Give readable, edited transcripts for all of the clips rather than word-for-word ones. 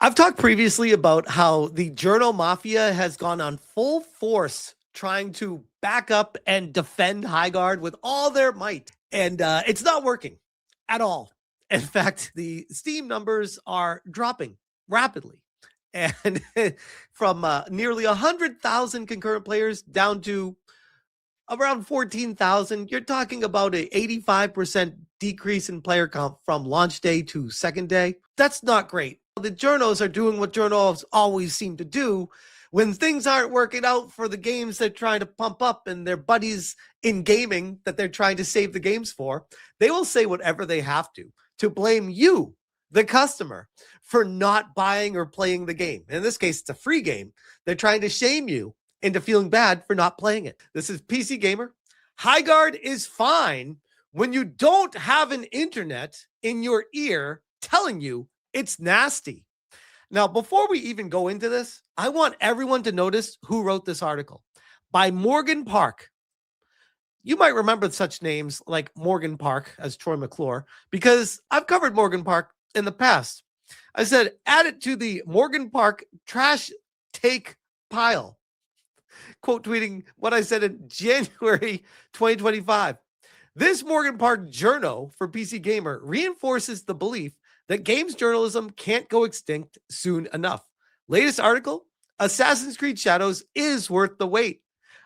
I've talked previously about how the Journo Mafia has gone on full force trying to back up and defend Highguard with all their might. And it's not working at all. In fact, the Steam numbers are dropping rapidly. And from nearly 100,000 concurrent players down to around 14,000, you're talking about a 85% decrease in player count from launch day to second day. That's not great. The journos are doing what journos always seem to do when things aren't working out for the games they're trying to pump up and their buddies in gaming that they're trying to save the games for. They will say whatever they have to blame you, the customer, for not buying or playing the game. In this case, it's a free game. They're trying to shame you into feeling bad for not playing it. This is PC Gamer. Highguard is fine when you don't have an internet in your ear telling you it's nasty. Now, before we even go into this, I want everyone to notice who wrote this article. By Morgan Park. You might remember such names like Morgan Park as Troy McClure, because I've covered Morgan Park in the past. I said, add it to the Morgan Park trash take pile. Quote tweeting what I said in January 2025. This Morgan Park journo for PC Gamer reinforces the belief that games journalism can't go extinct soon enough. Latest article, Assassin's Creed Shadows is worth the wait.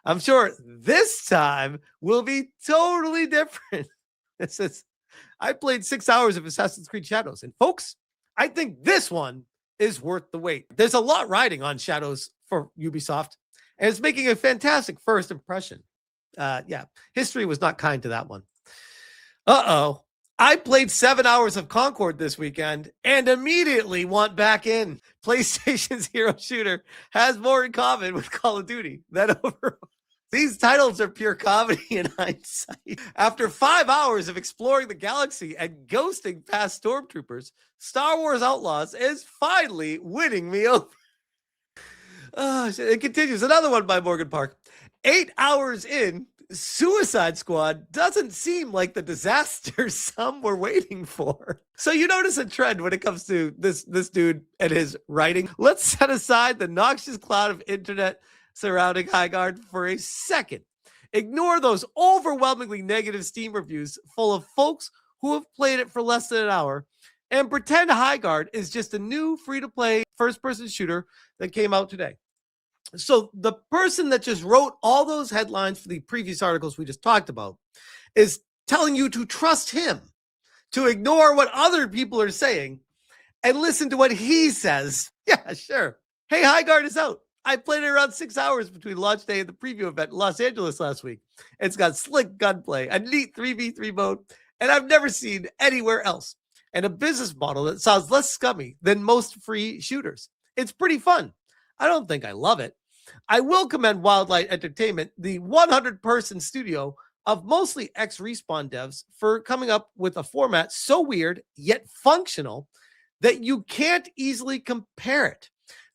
I'm sure this time will be totally different. It says, I played 6 hours of Assassin's Creed Shadows, and folks, I think this one is worth the wait. There's a lot riding on Shadows for Ubisoft, and it's making a fantastic first impression. History was not kind to that one. Uh-oh. I played 7 hours of Concord this weekend and immediately want back in. PlayStation's hero shooter has more in common with Call of Duty than Overwatch. These titles are pure comedy in hindsight. After 5 hours of exploring the galaxy and ghosting past stormtroopers, Star Wars Outlaws is finally winning me over. It continues. Another one by Morgan Park. 8 hours in, Suicide Squad doesn't seem like the disaster some were waiting for. So you notice a trend when it comes to this dude and his writing. Let's set aside the noxious cloud of internet surrounding Highguard for a second. Ignore those overwhelmingly negative Steam reviews full of folks who have played it for less than an hour and pretend Highguard is just a new free-to-play first-person shooter that came out today. So the person that just wrote all those headlines for the previous articles we just talked about is telling you to trust him, to ignore what other people are saying and listen to what he says. Yeah, sure. Hey, Highguard is out. I played it around 6 hours between launch day and the preview event in Los Angeles last week. It's got slick gunplay, a neat 3v3 mode, and I've never seen anywhere else, and a business model that sounds less scummy than most free shooters. It's pretty fun. I don't think I love it. I will commend Wildlight Entertainment, the 100-person studio of mostly ex-Respawn devs, for coming up with a format so weird yet functional that you can't easily compare it.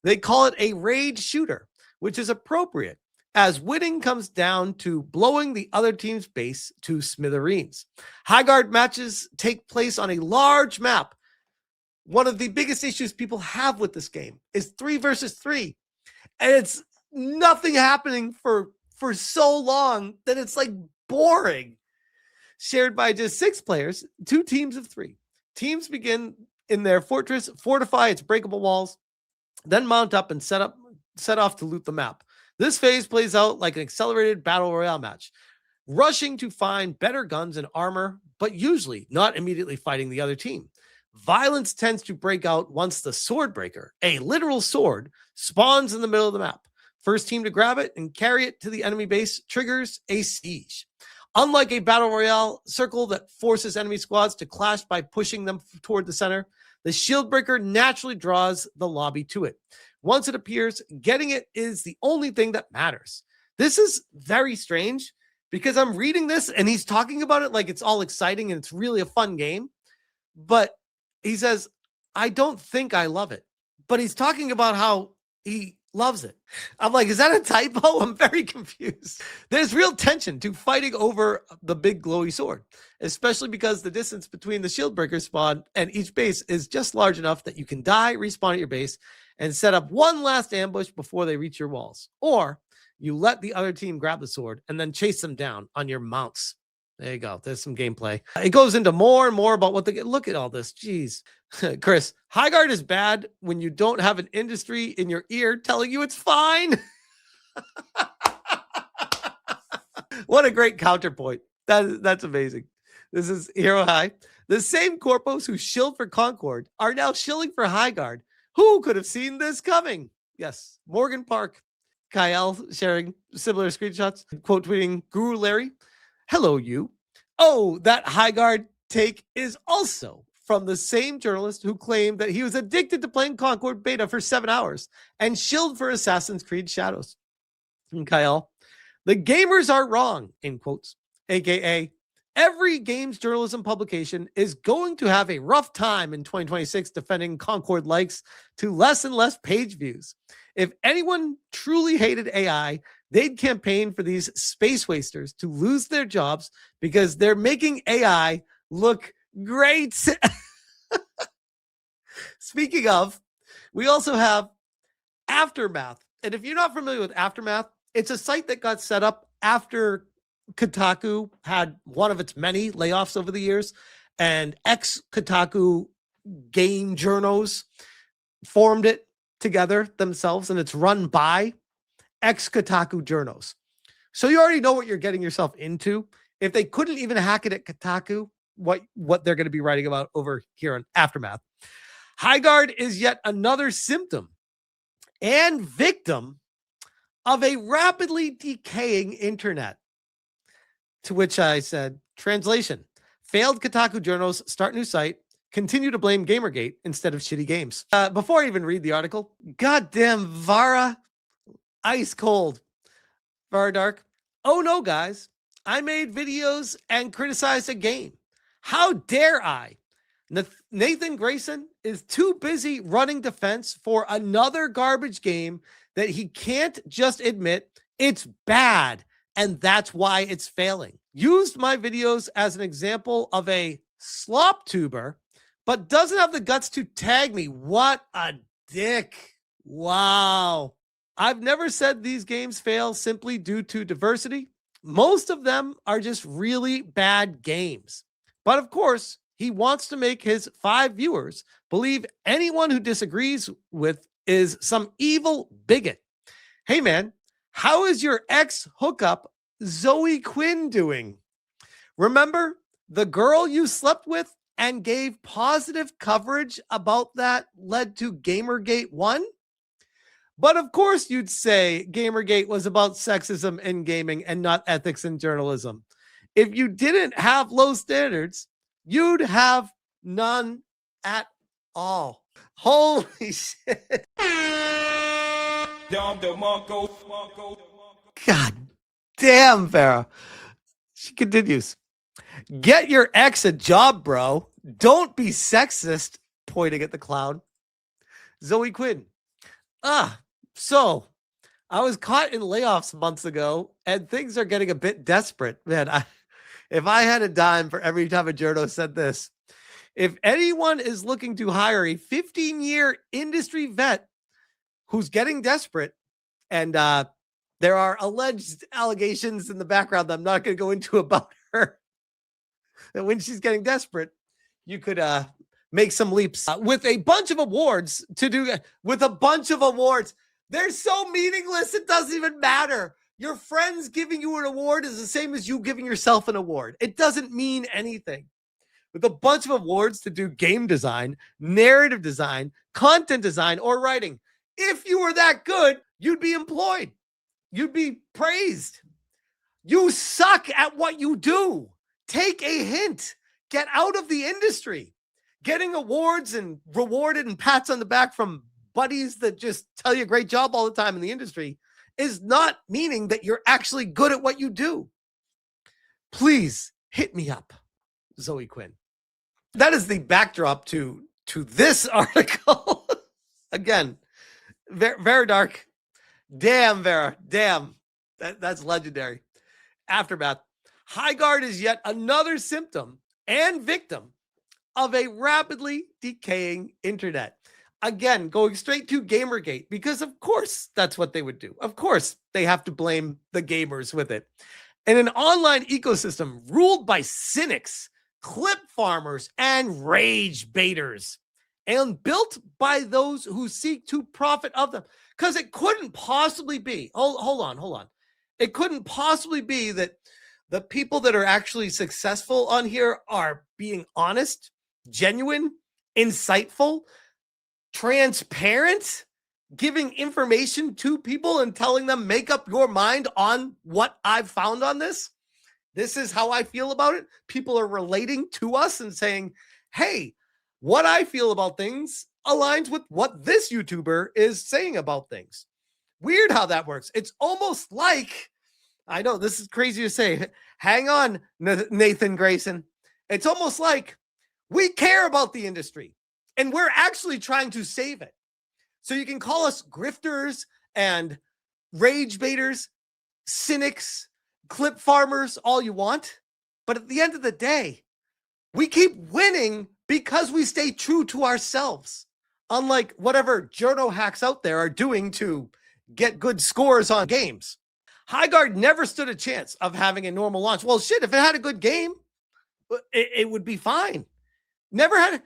They call it a raid shooter, which is appropriate, as winning comes down to blowing the other team's base to smithereens. Highguard matches take place on a large map. One of the biggest issues people have with this game is 3 versus 3. And it's nothing happening for so long that it's like boring. Shared by just 6 players, 2 teams of 3. Teams begin in their fortress, fortify its breakable walls, then mount up and set off to loot the map. This phase plays out like an accelerated battle royale match, rushing to find better guns and armor, but usually not immediately fighting the other team. Violence tends to break out once the sword breaker, a literal sword, spawns in the middle of the map. First team to grab it and carry it to the enemy base triggers a siege. Unlike a battle royale circle that forces enemy squads to clash by pushing them toward the center, the shield breaker naturally draws the lobby to it. Once it appears, getting it is the only thing that matters. This is very strange because I'm reading this and he's talking about it like it's all exciting and it's really a fun game. But he says, I don't think I love it. But he's talking about how he Loves it. I'm like, is that a typo? I'm very confused. There's real tension to fighting over the big glowy sword, especially because the distance between the shield breaker spawn and each base is just large enough that you can die, respawn at your base, and set up one last ambush before they reach your walls. Or you let the other team grab the sword and then chase them down on your mounts. There you go. There's some gameplay. It goes into more and more about what they look at all this. Jeez. Chris, Highguard is bad when you don't have an industry in your ear telling you it's fine. What a great counterpoint. That's amazing. This is Hero High. The same corpos who shilled for Concord are now shilling for Highguard. Who could have seen this coming? Yes, Morgan Park. Kyle sharing similar screenshots. Quote tweeting Guru Larry. Hello, you. Oh, that Highguard take is also from the same journalist who claimed that he was addicted to playing Concord beta for 7 hours and shilled for Assassin's Creed Shadows. And Kyle, the gamers are wrong, in quotes, aka every games journalism publication is going to have a rough time in 2026 defending Concord likes to less and less page views. If anyone truly hated AI, they'd campaign for these space wasters to lose their jobs because they're making AI look great. Speaking of, we also have Aftermath. And if you're not familiar with Aftermath, it's a site that got set up after Kotaku had one of its many layoffs over the years, and ex-Kotaku game journos formed it together themselves, and it's run by ex-Kotaku journos. So you already know what you're getting yourself into. If they couldn't even hack it at Kotaku, what they're going to be writing about over here on Aftermath. Highguard is yet another symptom and victim of a rapidly decaying internet. To which I said, translation, failed Kotaku journals start new site, continue to blame GamerGate instead of shitty games. Before I even read the article, goddamn Vara, ice cold. Vara Dark, oh no, guys, I made videos and criticized a game. How dare I? Nathan Grayson is too busy running defense for another garbage game that he can't just admit it's bad, and that's why it's failing. Used my videos as an example of a slop tuber, but doesn't have the guts to tag me. What a dick. Wow. I've never said these games fail simply due to diversity. Most of them are just really bad games. But of course, he wants to make his 5 viewers believe anyone who disagrees with is some evil bigot. Hey man, how is your ex hookup Zoe Quinn doing? Remember the girl you slept with and gave positive coverage about that led to GamerGate 1? But of course you'd say GamerGate was about sexism in gaming and not ethics in journalism. If you didn't have low standards, you'd have none at all. Holy shit. God damn, Farrah. She continues. Get your ex a job, bro. Don't be sexist, pointing at the clown. Zoe Quinn. So I was caught in layoffs months ago, and things are getting a bit desperate. Man, if I had a dime for every time a journo said this, if anyone is looking to hire a 15-year industry vet who's getting desperate, and there are alleged allegations in the background that I'm not going to go into about her, that when she's getting desperate, you could make some leaps with a bunch of awards to do with a bunch of awards. They're so meaningless. It doesn't even matter. Your friends giving you an award is the same as you giving yourself an award. It doesn't mean anything. With a bunch of awards to do game design, narrative design, content design, or writing. If you were that good, you'd be employed. You'd be praised. You suck at what you do. Take a hint. Get out of the industry. Getting awards and rewarded and pats on the back from buddies that just tell you a great job all the time in the industry is not meaning that you're actually good at what you do. Please hit me up, Zoe Quinn. That is the backdrop to this article. Again, very dark. Damn, Vera. Damn. That's legendary. Aftermath. Highguard is yet another symptom and victim of a rapidly decaying internet. Again, going straight to Gamergate, because of course that's what they would do. Of course they have to blame the gamers with it. In an online ecosystem ruled by cynics, clip farmers, and rage baiters, and built by those who seek to profit of them. Because it couldn't possibly be, hold on. It couldn't possibly be that the people that are actually successful on here are being honest, genuine, insightful, transparent, giving information to people and telling them, make up your mind on what I've found on this. This is how I feel about it. People are relating to us and saying, hey, what I feel about things aligns with what this YouTuber is saying about things. Weird how that works. It's almost like, I know this is crazy to say. Hang on, Nathan Grayson. It's almost like we care about the industry and we're actually trying to save it. So you can call us grifters and rage baiters, cynics, clip farmers, all you want. But at the end of the day, we keep winning because we stay true to ourselves. Unlike whatever journo hacks out there are doing to get good scores on games. Highguard never stood a chance of having a normal launch. Well, shit, if it had a good game, it would be fine. Never had.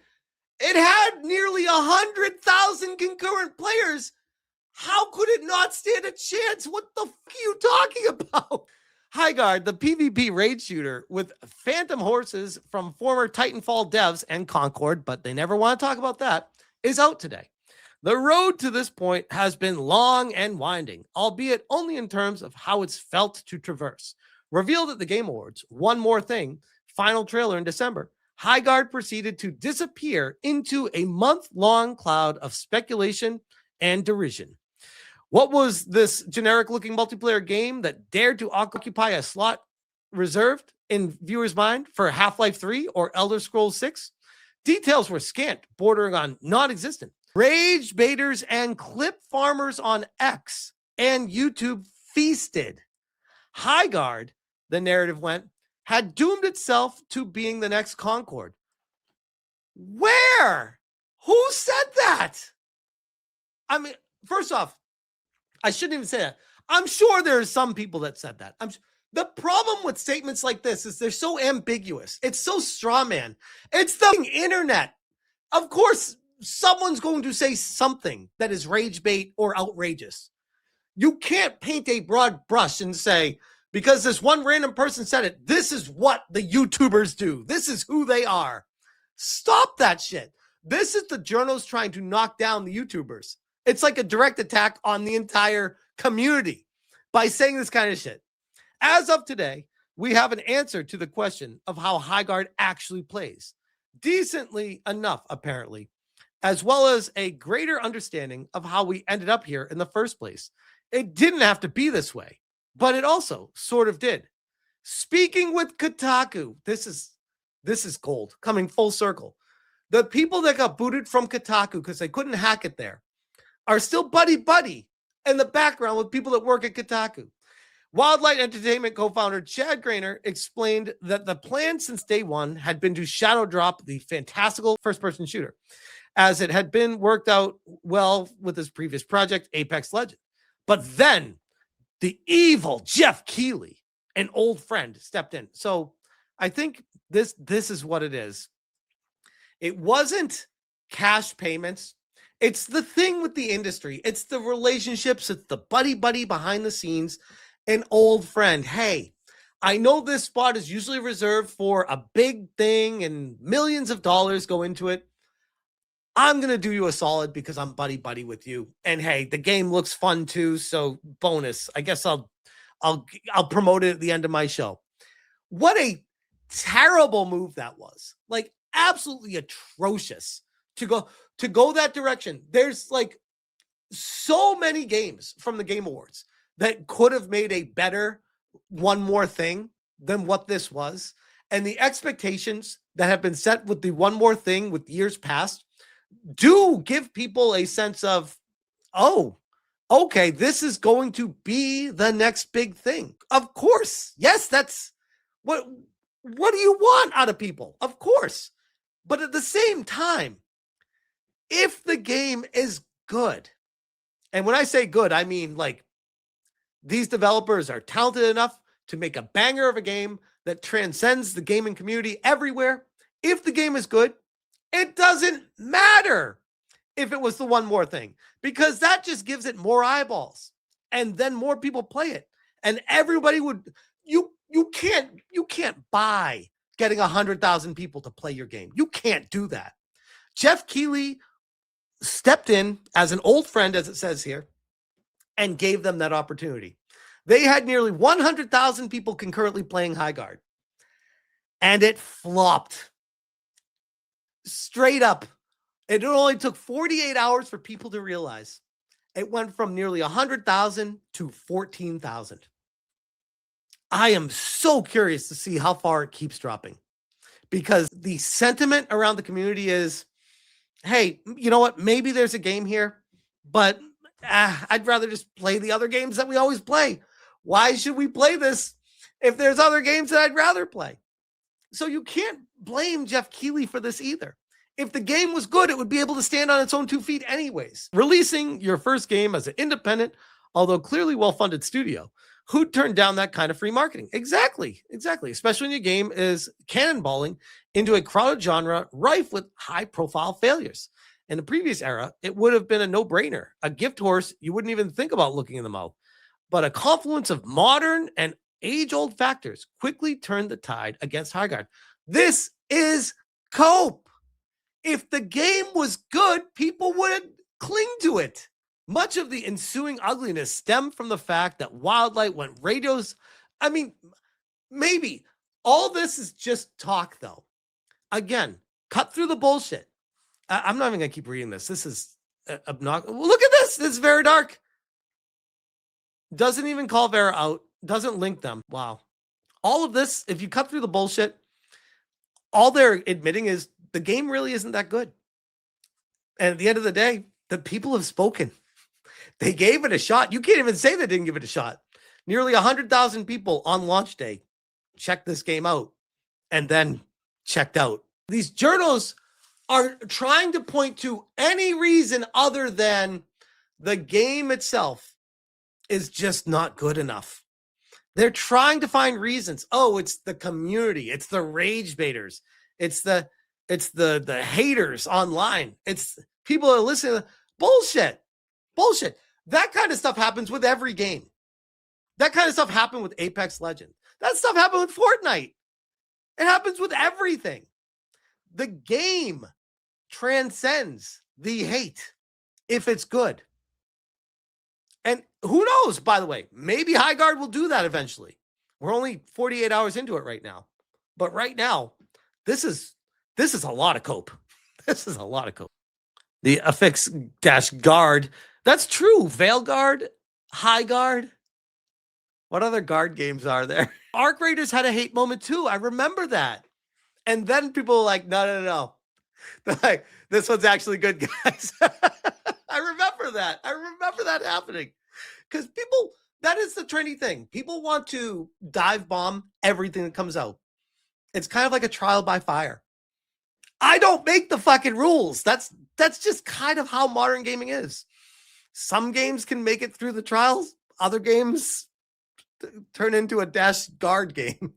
It had nearly 100,000 concurrent players. How could it not stand a chance? What the fuck are you talking about? Highguard, the PvP raid shooter with phantom horses from former Titanfall devs and Concord, but they never want to talk about that, is out today. The road to this point has been long and winding, albeit only in terms of how it's felt to traverse. Revealed at the Game Awards, One More Thing, final trailer in December, Highguard proceeded to disappear into a month-long cloud of speculation and derision. What was this generic-looking multiplayer game that dared to occupy a slot reserved in viewers' mind for Half-Life 3 or Elder Scrolls 6? Details were scant, bordering on non-existent. Rage baiters and clip farmers on X and YouTube feasted. Highguard, the narrative went, had doomed itself to being the next Concord. Where? Who said that? I mean, first off, I shouldn't even say that. I'm sure there's some people that said that. The problem with statements like this is they're so ambiguous. It's so straw man. It's the internet. Of course, someone's going to say something that is rage bait or outrageous. You can't paint a broad brush and say, because this one random person said it, this is what the YouTubers do. This is who they are. Stop that shit. This is the journos trying to knock down the YouTubers. It's like a direct attack on the entire community by saying this kind of shit. As of today, we have an answer to the question of how Highguard actually plays. Decently enough, apparently, as well as a greater understanding of how we ended up here in the first place. It didn't have to be this way, but it also sort of did. Speaking with Kotaku, this is gold, coming full circle. The people that got booted from Kotaku because they couldn't hack it there are still buddy in the background with people that work at Kotaku. Wildlight Entertainment co-founder Chad Grainer explained that the plan since day one had been to shadow drop the fantastical first-person shooter, as it had been worked out well with his previous project, Apex Legends. But then the evil Jeff Keighley, an old friend, stepped in. So I think this is what it is. It wasn't cash payments. It's the thing with the industry. It's the relationships. It's the buddy behind the scenes. An old friend. Hey, I know this spot is usually reserved for a big thing and millions of dollars go into it. I'm going to do you a solid because I'm buddy with you. And hey, the game looks fun too. So bonus, I guess I'll promote it at the end of my show. What a terrible move that was. Like absolutely atrocious to go that direction. There's like so many games from the Game Awards that could have made a better One More Thing than what this was. And the expectations that have been set with the One More Thing with years past do give people a sense of, oh, okay, this is going to be the next big thing. Of course. Yes, that's what do you want out of people? Of course. But at the same time, if the game is good, and when I say good, I mean like these developers are talented enough to make a banger of a game that transcends the gaming community everywhere. If the game is good, it doesn't matter if it was the one more thing, because that just gives it more eyeballs and then more people play it. And everybody would, you can't buy getting 100,000 people to play your game. You can't do that. Jeff Keighley stepped in as an old friend, as it says here, and gave them that opportunity. They had nearly 100,000 people concurrently playing Highguard, and it flopped. Straight up. It only took 48 hours for people to realize it went from nearly 100,000 to 14,000. I am so curious to see how far it keeps dropping, because the sentiment around the community is, hey, you know what? Maybe there's a game here, but I'd rather just play the other games that we always play. Why should we play this if there's other games that I'd rather play? So you can't blame Jeff Keighley for this either. If the game was good, it would be able to stand on its own 2 feet anyways. Releasing your first game as an independent, although clearly well-funded studio, who'd turn down that kind of free marketing? Exactly. Especially when your game is cannonballing into a crowded genre rife with high-profile failures. In the previous era, it would have been a no-brainer, a gift horse you wouldn't even think about looking in the mouth. But a confluence of modern and age-old factors quickly turned the tide against Highguard. This is cope. If the game was good, people would cling to it. Much of the ensuing ugliness stemmed from the fact that Wildlight went radios. I mean, maybe all this is just talk, though. Again, cut through the bullshit. I'm not even going to keep reading this. This is obnoxious. Look at this. This is very dark. Doesn't even call Vera out. Doesn't link them. Wow. All of this, if you cut through the bullshit, all they're admitting is the game really isn't that good. And at the end of the day, the people have spoken. They gave it a shot. You can't even say they didn't give it a shot. Nearly 100,000 people on launch day checked this game out and then checked out. These journals are trying to point to any reason other than the game itself is just not good enough. They're trying to find reasons. Oh, it's the community. It's the rage baiters. It's the haters online. It's people that listen to bullshit. That kind of stuff happens with every game. That kind of stuff happened with Apex Legends. That stuff happened with Fortnite. It happens with everything. The game transcends the hate if it's good. And who knows, by the way, maybe Highguard will do that eventually. We're only 48 hours into it right now. But right now, this is a lot of cope. This is a lot of cope. The affix-guard. That's true. Veilguard, Highguard. What other guard games are there? Arc Raiders had a hate moment too. I remember that. And then people were like, no. They're like, this one's actually good, guys. I remember that. I remember that happening. Because people, that is the trendy thing. People want to dive bomb everything that comes out. It's kind of like a trial by fire. I don't make the fucking rules. That's just kind of how modern gaming is. Some games can make it through the trials. Other games turn into a dash guard game.